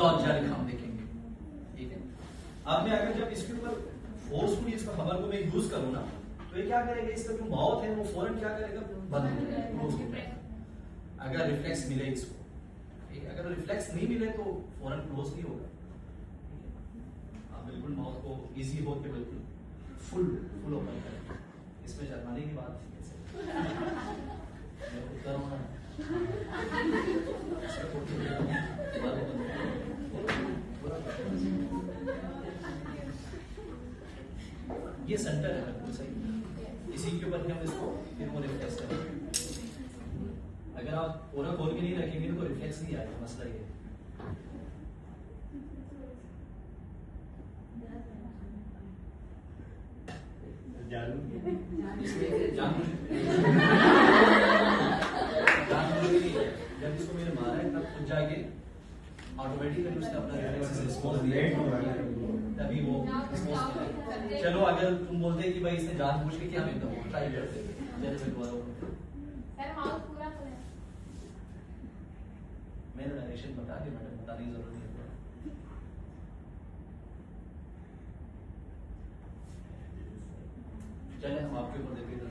Georgia लिखा हम देखेंगे, ठीक है। अब मैं अगर जब इसके ऊपर फोर्सफुली इसका खबर को मैं यूज करूँ ना, तो ये क्या करेगा, इसका जो माउथ है वो फौरन क्या करेगा, बंद हो जाएगा, अगर रिफ्लेक्स मिले इसको, ठीक है। अगर रिफ्लेक्स नहीं मिले तो फौरन क्लोज नहीं होगा, ठीक है। आप बिल्कुल माउथ को इजी हो के बिल्कुल फुल ओपन करें, इसमें शर्माने की बात मैं उत्तर हूँ ना, ये सेंटर है बिल्कुल सही, इसी के ऊपर हम इसको फिर वो रिफ्लेक्स करेंगे। अगर आप पूरा खोल के नहीं रखेंगे तो रिफ्लेक्स नहीं आएगा, मसला ये है। जब इसको मैंने मारा है तब खुद जाके ऑटोमेटिकली उसने अपना रिस्पॉन्स दिया, तभी वो रिस्पॉन्स दिया। चलो अगर तुम बोलते कि भाई इसने जानबूझ के किया, हम एकदम ट्राई करते मैंने नरेशन बता दिया, मैडम बताने की जरूरत नहीं है। चले हम आपके ऊपर देखें।